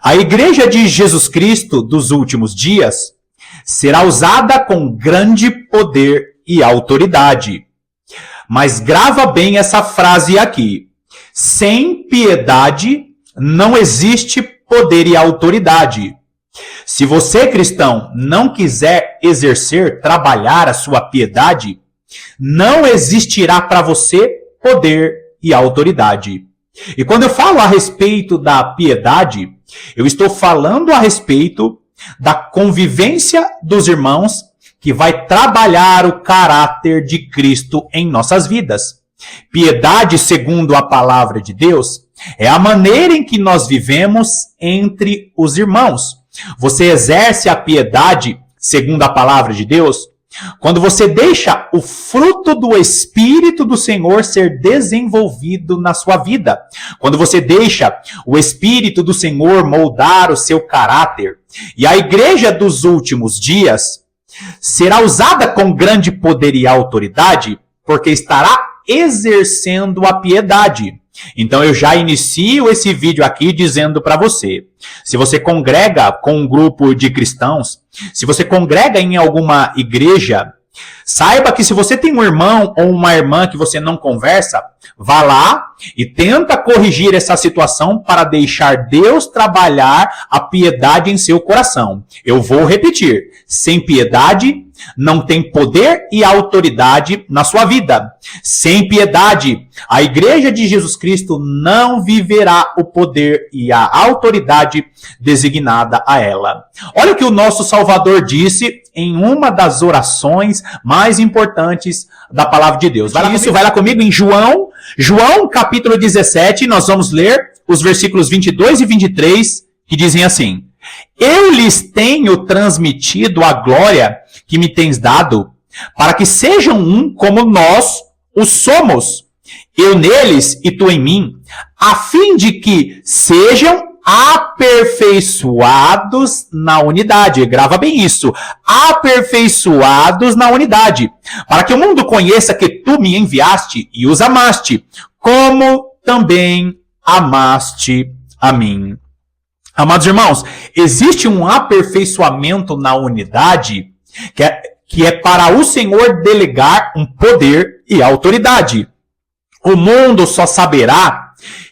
A Igreja de Jesus Cristo dos últimos dias será usada com grande poder e autoridade. Mas grava bem essa frase aqui. Sem piedade não existe poder e autoridade. Se você, cristão, não quiser exercer, trabalhar a sua piedade, não existirá para você poder e autoridade. E quando eu falo a respeito da piedade, eu estou falando a respeito da convivência dos irmãos que vai trabalhar o caráter de Cristo em nossas vidas. Piedade, segundo a palavra de Deus, é a maneira em que nós vivemos entre os irmãos. Você exerce a piedade, segundo a palavra de Deus, quando você deixa o fruto do Espírito do Senhor ser desenvolvido na sua vida. Quando você deixa o Espírito do Senhor moldar o seu caráter. E a igreja dos últimos dias será usada com grande poder e autoridade, porque estará exercendo a piedade. Então eu já inicio esse vídeo aqui dizendo para você, se você congrega com um grupo de cristãos, se você congrega em alguma igreja, saiba que se você tem um irmão ou uma irmã que você não conversa, vá lá e tenta corrigir essa situação para deixar Deus trabalhar a piedade em seu coração. Eu vou repetir, sem piedade não tem poder e autoridade na sua vida. Sem piedade, a Igreja de Jesus Cristo não viverá o poder e a autoridade designada a ela. Olha o que o nosso Salvador disse em uma das orações mais importantes da palavra de Deus. Vai lá comigo em João capítulo 17, nós vamos ler os versículos 22 e 23, que dizem assim: Eu lhes tenho transmitido a glória que me tens dado, para que sejam um como nós o somos, eu neles e tu em mim, a fim de que sejam aperfeiçoados na unidade. Grava bem isso. Aperfeiçoados na unidade, para que o mundo conheça que tu me enviaste e os amaste, como também amaste a mim. Amados irmãos, existe um aperfeiçoamento na unidade que é para o Senhor delegar um poder e autoridade. O mundo só saberá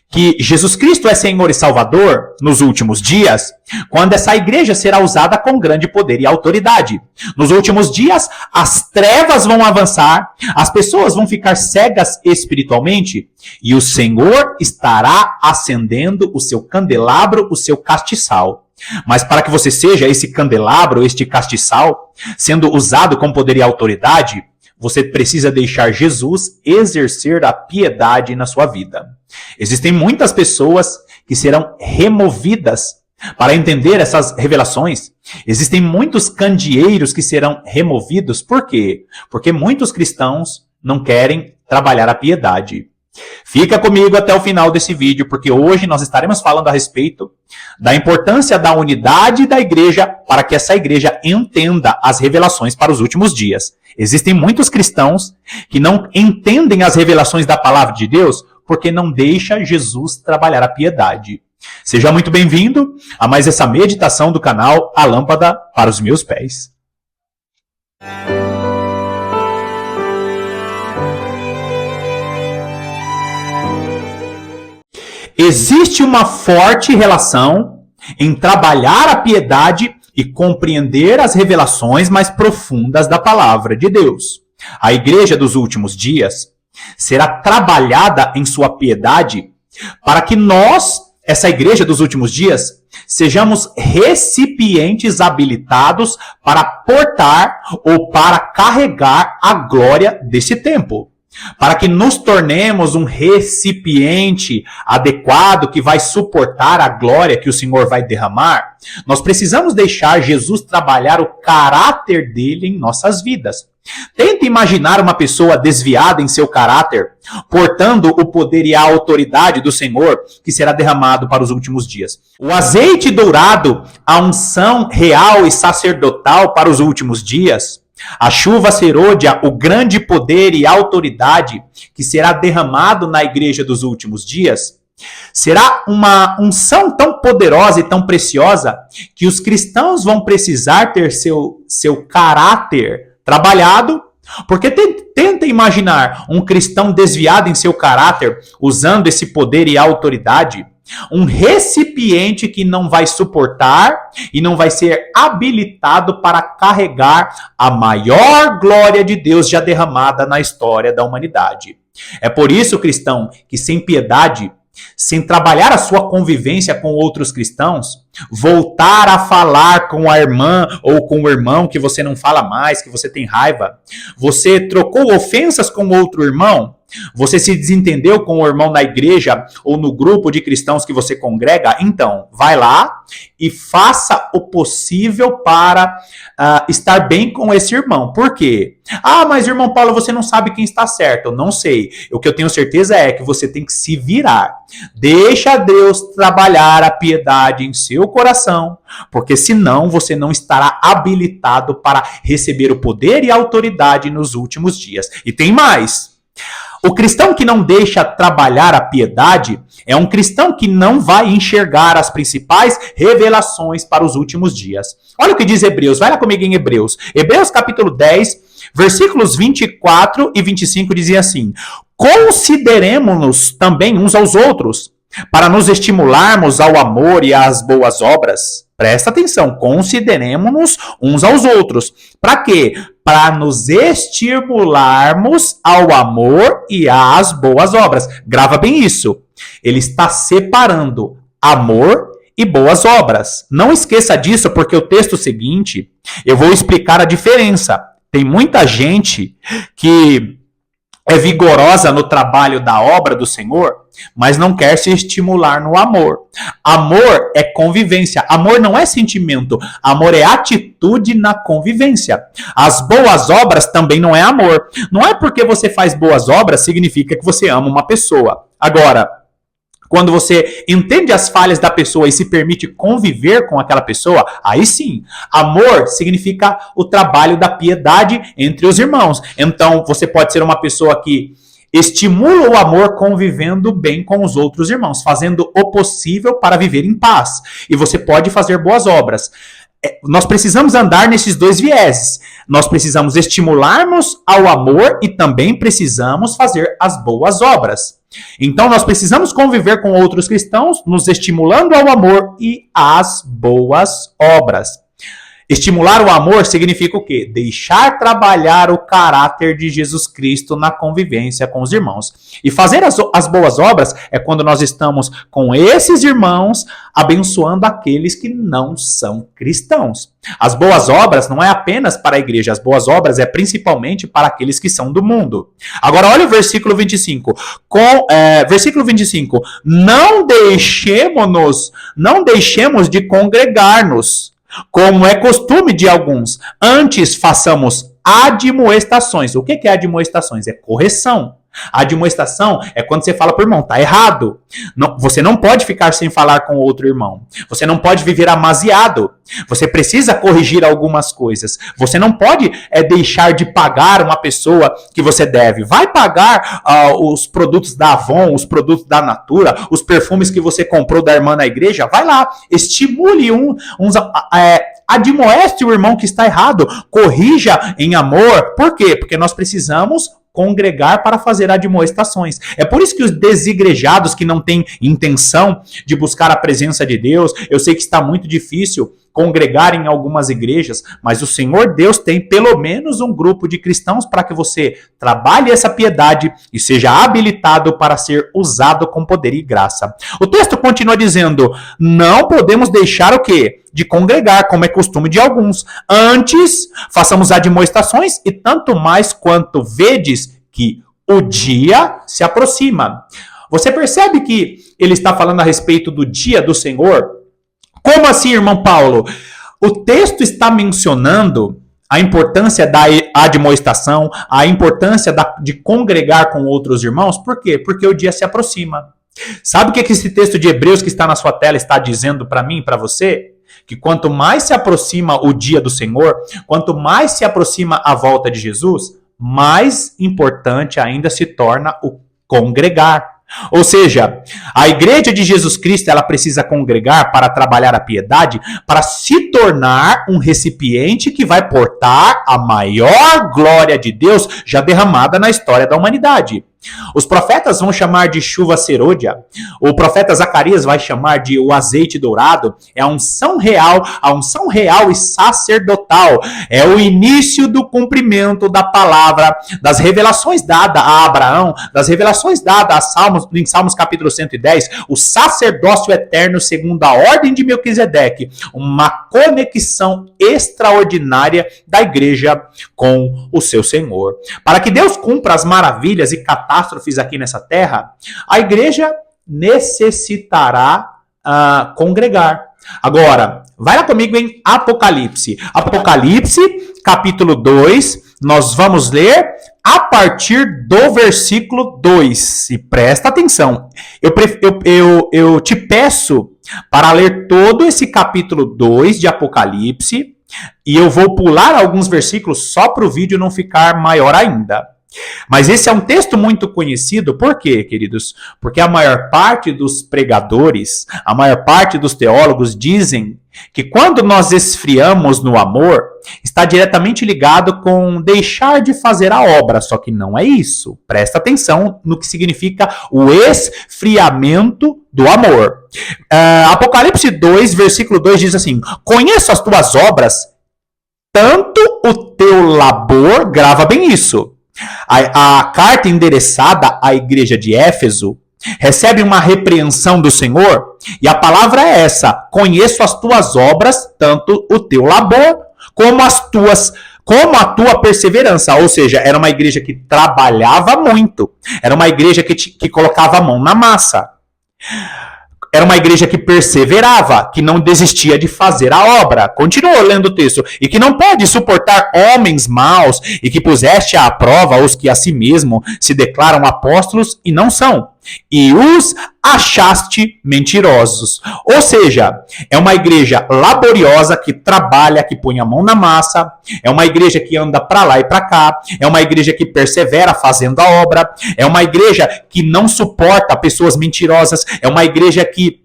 que Jesus Cristo é Senhor e Salvador nos últimos dias, quando essa igreja será usada com grande poder e autoridade. Nos últimos dias, as trevas vão avançar, as pessoas vão ficar cegas espiritualmente, e o Senhor estará acendendo o seu candelabro, o seu castiçal. Mas para que você seja esse candelabro, este castiçal, sendo usado com poder e autoridade, você precisa deixar Jesus exercer a piedade na sua vida. Existem muitas pessoas que serão removidas para entender essas revelações. Existem muitos candeeiros que serão removidos. Por quê? Porque muitos cristãos não querem trabalhar a piedade. Fica comigo até o final desse vídeo, porque hoje nós estaremos falando a respeito da importância da unidade da igreja para que essa igreja entenda as revelações para os últimos dias. Existem muitos cristãos que não entendem as revelações da palavra de Deus porque não deixa Jesus trabalhar a piedade. Seja muito bem-vindo a mais essa meditação do canal A Lâmpada para os Meus Pés. Existe uma forte relação em trabalhar a piedade e compreender as revelações mais profundas da palavra de Deus. A igreja dos últimos dias será trabalhada em sua piedade para que nós, essa igreja dos últimos dias, sejamos recipientes habilitados para portar ou para carregar a glória desse tempo. Para que nos tornemos um recipiente adequado que vai suportar a glória que o Senhor vai derramar, nós precisamos deixar Jesus trabalhar o caráter dele em nossas vidas. Tente imaginar uma pessoa desviada em seu caráter, portando o poder e a autoridade do Senhor que será derramado para os últimos dias. O azeite dourado, a unção real e sacerdotal para os últimos dias, a chuva serôdia, o grande poder e autoridade que será derramado na igreja dos últimos dias, Será uma unção tão poderosa e tão preciosa que os cristãos vão precisar ter seu caráter trabalhado. Porque tenta imaginar um cristão desviado em seu caráter, usando esse poder e autoridade, um recipiente que não vai suportar e não vai ser habilitado para carregar a maior glória de Deus já derramada na história da humanidade. É por isso, cristão, que sem piedade, sem trabalhar a sua convivência com outros cristãos, voltar a falar com a irmã ou com o irmão que você não fala mais, que você tem raiva, você trocou ofensas com outro irmão, você se desentendeu com o irmão na igreja ou no grupo de cristãos que você congrega, então vai lá e faça o possível para estar bem com esse irmão. Por quê? Ah, mas irmão Paulo, você não sabe quem está certo. Eu não sei. O que eu tenho certeza é que você tem que se virar. Deixa Deus trabalhar a piedade em seu coração, porque senão você não estará habilitado para receber o poder e a autoridade nos últimos dias. E tem mais. O cristão que não deixa trabalhar a piedade é um cristão que não vai enxergar as principais revelações para os últimos dias. Olha o que diz Hebreus, vai lá comigo em Hebreus. Hebreus capítulo 10, versículos 24 e 25 dizem assim: consideremo-nos também uns aos outros, para nos estimularmos ao amor e às boas obras. Presta atenção, consideremos-nos uns aos outros. Para quê? Para nos estimularmos ao amor e às boas obras. Grava bem isso. Ele está separando amor e boas obras. Não esqueça disso, porque o texto seguinte, eu vou explicar a diferença. Tem muita gente que é vigorosa no trabalho da obra do Senhor, mas não quer se estimular no amor. Amor é convivência. Amor não é sentimento. Amor é atitude na convivência. As boas obras também não é amor. Não é porque você faz boas obras significa que você ama uma pessoa. Agora, quando você entende as falhas da pessoa e se permite conviver com aquela pessoa, aí sim, amor significa o trabalho da piedade entre os irmãos. Então, você pode ser uma pessoa que estimula o amor convivendo bem com os outros irmãos, fazendo o possível para viver em paz. E você pode fazer boas obras. Nós precisamos andar nesses dois vieses. Nós precisamos estimularmos ao amor e também precisamos fazer as boas obras. Então, nós precisamos conviver com outros cristãos, nos estimulando ao amor e às boas obras. Estimular o amor significa o quê? Deixar trabalhar o caráter de Jesus Cristo na convivência com os irmãos. E fazer as boas obras é quando nós estamos com esses irmãos abençoando aqueles que não são cristãos. As boas obras não é apenas para a igreja, as boas obras é principalmente para aqueles que são do mundo. Agora olha o versículo 25. Versículo 25. Não deixemos de congregar-nos, como é costume de alguns. Antes façamos admoestações. O que é admoestações? É correção. A admoestação é quando você fala para o irmão, tá errado. Não, você não pode ficar sem falar com outro irmão. Você não pode viver amaziado. Você precisa corrigir algumas coisas. Você não pode deixar de pagar uma pessoa que você deve. Vai pagar os produtos da Avon, os produtos da Natura, os perfumes que você comprou da irmã na igreja. Vai lá, estimule admoeste o irmão que está errado. Corrija em amor. Por quê? Porque nós precisamos congregar para fazer admoestações. É por isso que os desigrejados que não têm intenção de buscar a presença de Deus, eu sei que está muito difícil congregar em algumas igrejas, mas o Senhor Deus tem pelo menos um grupo de cristãos para que você trabalhe essa piedade e seja habilitado para ser usado com poder e graça. O texto continua dizendo, não podemos deixar o quê? De congregar, como é costume de alguns. Antes, façamos admoestações e tanto mais quanto vedes que o dia se aproxima. Você percebe que ele está falando a respeito do dia do Senhor? Como assim, irmão Paulo? O texto está mencionando a importância da admoestação, a importância de congregar com outros irmãos. Por quê? Porque o dia se aproxima. Sabe o que esse texto de Hebreus que está na sua tela está dizendo para mim e para você? Que quanto mais se aproxima o dia do Senhor, quanto mais se aproxima a volta de Jesus, mais importante ainda se torna o congregar. Ou seja, a igreja de Jesus Cristo, ela precisa congregar para trabalhar a piedade, para se tornar um recipiente que vai portar a maior glória de Deus já derramada na história da humanidade. Os profetas vão chamar de chuva serôdia, o profeta Zacarias vai chamar de o azeite dourado, é a unção real e sacerdotal, é o início do cumprimento da palavra, das revelações dadas a Abraão, das revelações dadas a Salmos, em Salmos capítulo 110, o sacerdócio eterno segundo a ordem de Melquisedeque, uma conexão extraordinária da igreja com o seu Senhor. Para que Deus cumpra as maravilhas e catástrofes aqui nessa terra, a igreja necessitará congregar. Agora, vai lá comigo em Apocalipse. Apocalipse, capítulo 2, nós vamos ler a partir do versículo 2. E presta atenção, eu te peço para ler todo esse capítulo 2 de Apocalipse, e eu vou pular alguns versículos só para o vídeo não ficar maior ainda. Mas esse é um texto muito conhecido, por quê, queridos? Porque a maior parte dos pregadores, a maior parte dos teólogos dizem que quando nós esfriamos no amor, está diretamente ligado com deixar de fazer a obra, só que não é isso. Presta atenção no que significa o esfriamento do amor. Apocalipse 2, versículo 2 diz assim: conheço as tuas obras, tanto o teu labor, grava bem isso. A carta endereçada à igreja de Éfeso recebe uma repreensão do Senhor, e a palavra é essa: conheço as tuas obras, tanto o teu labor, como a tua perseverança. Ou seja, era uma igreja que trabalhava muito, era uma igreja que colocava a mão na massa. Era uma igreja que perseverava, que não desistia de fazer a obra. Continua lendo o texto. E que não pode suportar homens maus, e que puseste à prova os que a si mesmo se declaram apóstolos e não são, e os achaste mentirosos. Ou seja, é uma igreja laboriosa, que trabalha, que põe a mão na massa, é uma igreja que anda para lá e para cá, é uma igreja que persevera fazendo a obra, é uma igreja que não suporta pessoas mentirosas, é uma igreja que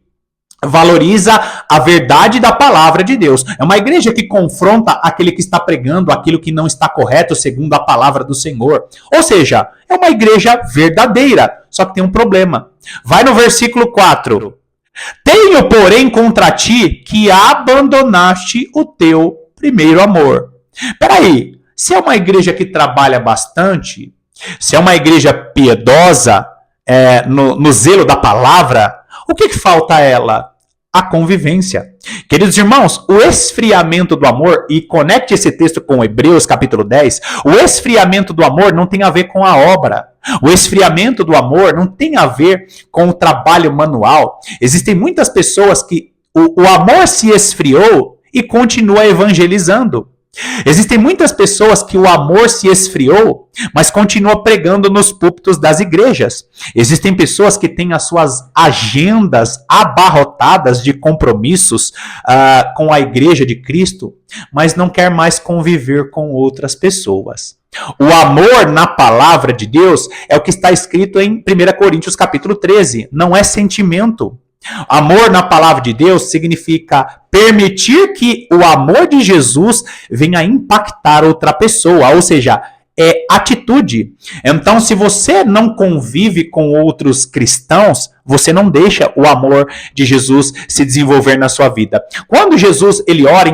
valoriza a verdade da palavra de Deus. É uma igreja que confronta aquele que está pregando aquilo que não está correto segundo a palavra do Senhor. Ou seja, é uma igreja verdadeira. Só que tem um problema. Vai no versículo 4. Tenho, porém, contra ti que abandonaste o teu primeiro amor. Peraí, se é uma igreja que trabalha bastante, se é uma igreja piedosa, no zelo da palavra, o que falta a ela? A convivência. Queridos irmãos, o esfriamento do amor, e conecte esse texto com Hebreus capítulo 10, o esfriamento do amor não tem a ver com a obra. O esfriamento do amor não tem a ver com o trabalho manual. Existem muitas pessoas que o amor se esfriou e continua evangelizando. Existem muitas pessoas que o amor se esfriou, mas continua pregando nos púlpitos das igrejas. Existem pessoas que têm as suas agendas abarrotadas de compromissos com a igreja de Cristo, mas não quer mais conviver com outras pessoas. O amor na palavra de Deus é o que está escrito em 1 Coríntios capítulo 13, não é sentimento. Amor na palavra de Deus significa permitir que o amor de Jesus venha impactar outra pessoa, ou seja, é atitude. Então, se você não convive com outros cristãos, você não deixa o amor de Jesus se desenvolver na sua vida. Quando Jesus ele ora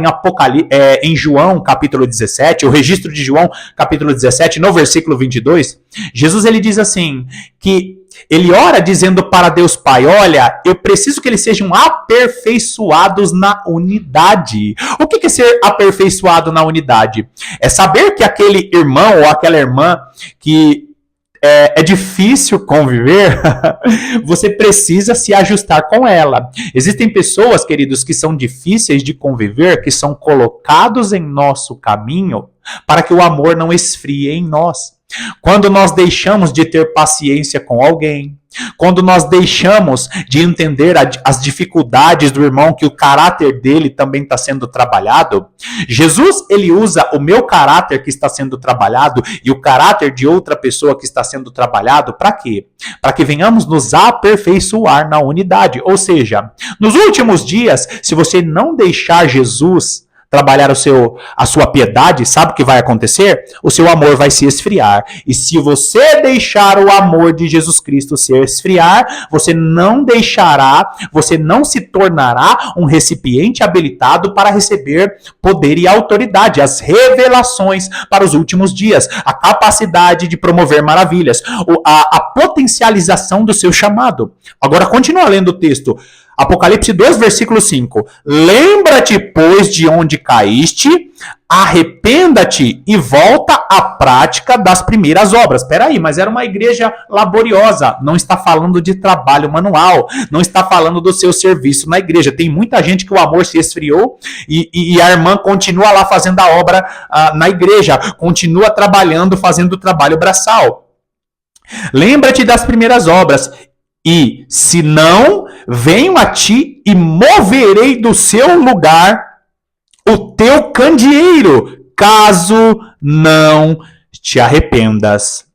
em João capítulo 17, o registro de João capítulo 17, no versículo 22, Jesus ele diz assim, que ele ora dizendo para Deus Pai: olha, eu preciso que eles sejam aperfeiçoados na unidade. O que é ser aperfeiçoado na unidade? É saber que aquele irmão ou aquela irmã que é difícil conviver, você precisa se ajustar com ela. Existem pessoas, queridos, que são difíceis de conviver, que são colocados em nosso caminho para que o amor não esfrie em nós. Quando nós deixamos de ter paciência com alguém, quando nós deixamos de entender as dificuldades do irmão, que o caráter dele também está sendo trabalhado, Jesus, ele usa o meu caráter que está sendo trabalhado e o caráter de outra pessoa que está sendo trabalhado, para quê? Para que venhamos nos aperfeiçoar na unidade. Ou seja, nos últimos dias, se você não deixar Jesus trabalhar a sua piedade, sabe o que vai acontecer? O seu amor vai se esfriar. E se você deixar o amor de Jesus Cristo se esfriar, você não se tornará um recipiente habilitado para receber poder e autoridade, as revelações para os últimos dias, a capacidade de promover maravilhas, a potencialização do seu chamado. Agora continua lendo o texto. Apocalipse 2, versículo 5. Lembra-te, pois, de onde caíste, arrependa-te e volta à prática das primeiras obras. Espera aí, mas era uma igreja laboriosa. Não está falando de trabalho manual. Não está falando do seu serviço na igreja. Tem muita gente que o amor se esfriou e a irmã continua lá fazendo a obra na igreja. Continua trabalhando, fazendo o trabalho braçal. Lembra-te das primeiras obras. E, se não, venho a ti e moverei do seu lugar o teu candeeiro, caso não te arrependas.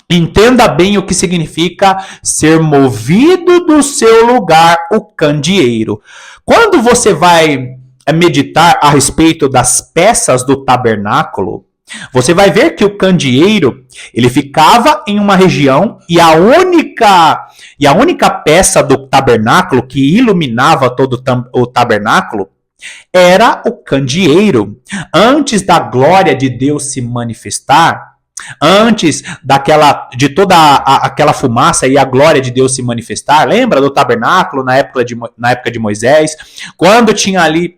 Entenda bem o que significa ser movido do seu lugar o candeeiro. Quando você vai meditar a respeito das peças do tabernáculo, você vai ver que o candeeiro, ele ficava em uma região e a única peça do tabernáculo que iluminava todo o tabernáculo era o candeeiro. Antes da glória de Deus se manifestar, antes de toda aquela fumaça e a glória de Deus se manifestar, lembra do tabernáculo na época de Moisés, quando tinha ali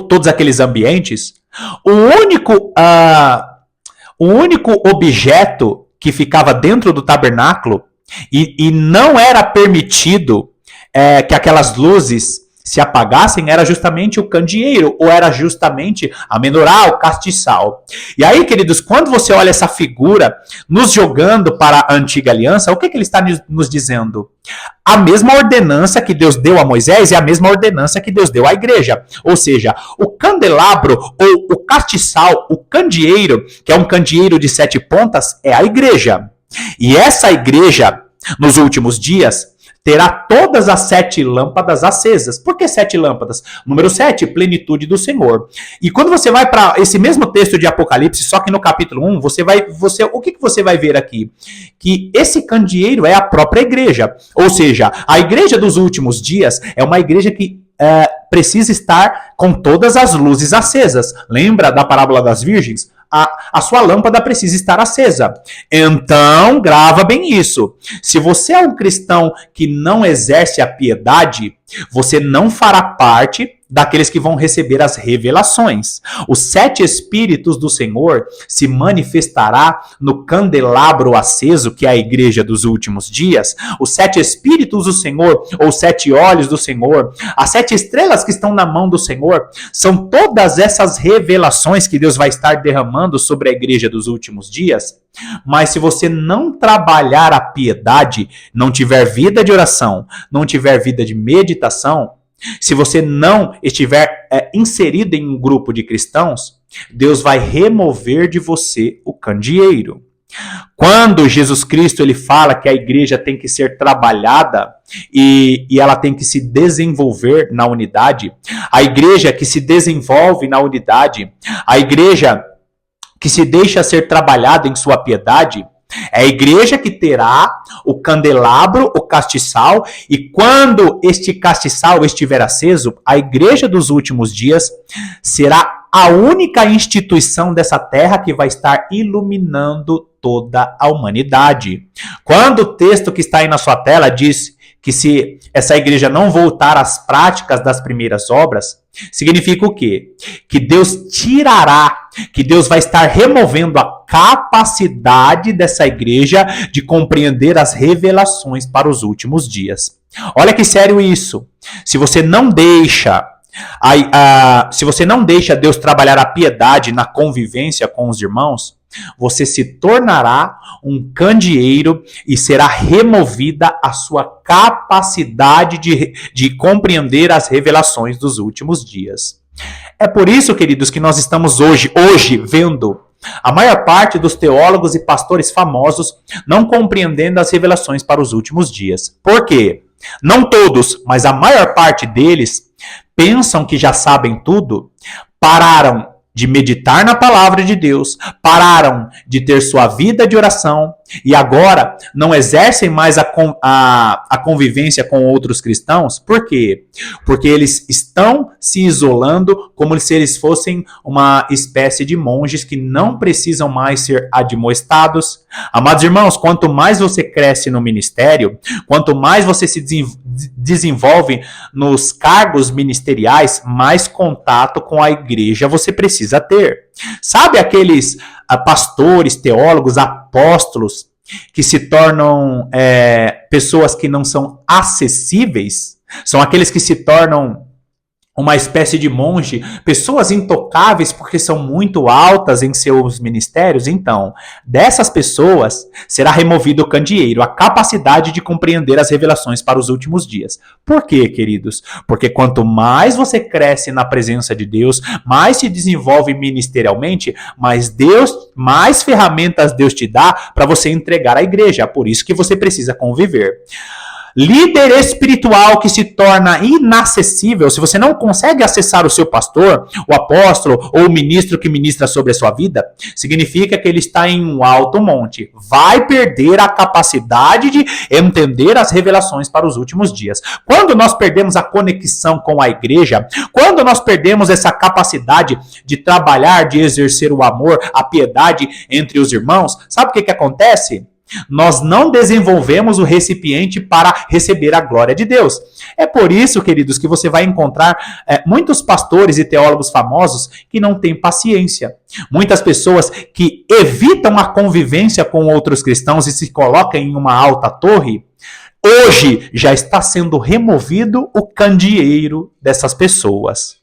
todos aqueles ambientes? O único objeto que ficava dentro do tabernáculo e não era permitido que aquelas luzes se apagassem era justamente o candeeiro, ou era justamente a menorá, o castiçal. E aí, queridos, quando você olha essa figura nos jogando para a antiga aliança, o que ele está nos dizendo? A mesma ordenança que Deus deu a Moisés é a mesma ordenança que Deus deu à igreja. Ou seja, o candelabro ou o castiçal, o candeeiro, que é um candeeiro de 7 pontas, é a igreja. E essa igreja, nos últimos dias, terá todas as 7 lâmpadas acesas. Por que 7 lâmpadas? Número 7, plenitude do Senhor. E quando você vai para esse mesmo texto de Apocalipse, só que no capítulo 1, o que você vai ver aqui? Que esse candeeiro é a própria igreja. Ou seja, a igreja dos últimos dias é uma igreja que precisa estar com todas as luzes acesas. Lembra da parábola das virgens? A sua lâmpada precisa estar acesa. Então, grava bem isso. Se você é um cristão que não exerce a piedade, você não fará parte daqueles que vão receber as revelações. Os 7 Espíritos do Senhor se manifestará no candelabro aceso, que é a igreja dos últimos dias. Os 7 Espíritos do Senhor, ou 7 olhos do Senhor, as 7 estrelas que estão na mão do Senhor, são todas essas revelações que Deus vai estar derramando sobre a igreja dos últimos dias. Mas se você não trabalhar a piedade, não tiver vida de oração, não tiver vida de meditação, se você não estiver inserido em um grupo de cristãos, Deus vai remover de você o candeeiro. Quando Jesus Cristo ele fala que a igreja tem que ser trabalhada e ela tem que se desenvolver na unidade, a igreja que se desenvolve na unidade, a igreja que se deixa ser trabalhada em sua piedade, é a igreja que terá o candelabro, o castiçal, e quando este castiçal estiver aceso, a igreja dos últimos dias será a única instituição dessa terra que vai estar iluminando toda a humanidade. Quando o texto que está aí na sua tela diz que se essa igreja não voltar às práticas das primeiras obras, significa o quê? Que Deus tirará, que Deus vai estar removendo a capacidade dessa igreja de compreender as revelações para os últimos dias. Olha que sério isso. Se você não deixa Deus trabalhar a piedade na convivência com os irmãos, você se tornará um candeeiro e será removida a sua capacidade de compreender as revelações dos últimos dias. É por isso, queridos, que nós estamos hoje vendo a maior parte dos teólogos e pastores famosos não compreendendo as revelações para os últimos dias. Por quê? Não todos, mas a maior parte deles pensam que já sabem tudo, pararam de meditar na palavra de Deus, pararam de ter sua vida de oração e agora não exercem mais a convivência com outros cristãos. Por quê? Porque eles estão se isolando como se eles fossem uma espécie de monges que não precisam mais ser admoestados. Amados irmãos, quanto mais você cresce no ministério, quanto mais você se desenvolve nos cargos ministeriais, mais contato com a igreja você precisa ter. Sabe aqueles pastores, teólogos, apóstolos que se tornam pessoas que não são acessíveis? São aqueles que se tornam uma espécie de monge, pessoas intocáveis porque são muito altas em seus ministérios. Então, dessas pessoas será removido o candeeiro, a capacidade de compreender as revelações para os últimos dias. Por quê, queridos? Porque quanto mais você cresce na presença de Deus, mais se desenvolve ministerialmente, mais ferramentas Deus te dá para você entregar à igreja. Por isso que você precisa conviver. Líder espiritual que se torna inacessível, se você não consegue acessar o seu pastor, o apóstolo ou o ministro que ministra sobre a sua vida, significa que ele está em um alto monte. Vai perder a capacidade de entender as revelações para os últimos dias. Quando nós perdemos a conexão com a igreja, quando nós perdemos essa capacidade de trabalhar, de exercer o amor, a piedade entre os irmãos, sabe o que acontece? Nós não desenvolvemos o recipiente para receber a glória de Deus. É por isso, queridos, que você vai encontrar muitos pastores e teólogos famosos que não têm paciência. Muitas pessoas que evitam a convivência com outros cristãos e se colocam em uma alta torre. Hoje já está sendo removido o candeeiro dessas pessoas.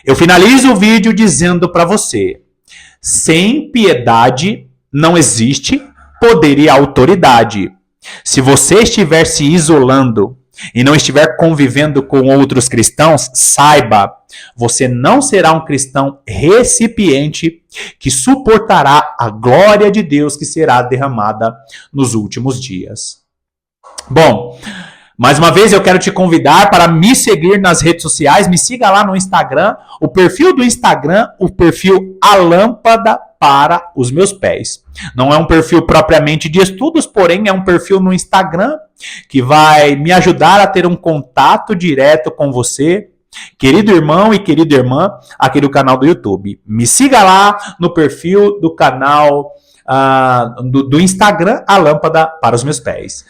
Eu finalizo o vídeo dizendo para você: sem piedade não existe poder e autoridade. Se você estiver se isolando e não estiver convivendo com outros cristãos, saiba, você não será um cristão recipiente que suportará a glória de Deus que será derramada nos últimos dias. Bom, mais uma vez eu quero te convidar para me seguir nas redes sociais. Me siga lá no Instagram, o perfil do Instagram, o perfil A Lâmpada para os Meus Pés. Não é um perfil propriamente de estudos, porém é um perfil no Instagram que vai me ajudar a ter um contato direto com você, querido irmão e querida irmã, aqui do canal do YouTube. Me siga lá no perfil do canal do Instagram, A Lâmpada para os Meus Pés.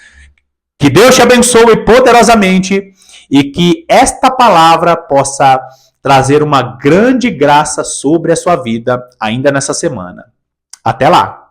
Que Deus te abençoe poderosamente e que esta palavra possa trazer uma grande graça sobre a sua vida ainda nessa semana. Até lá!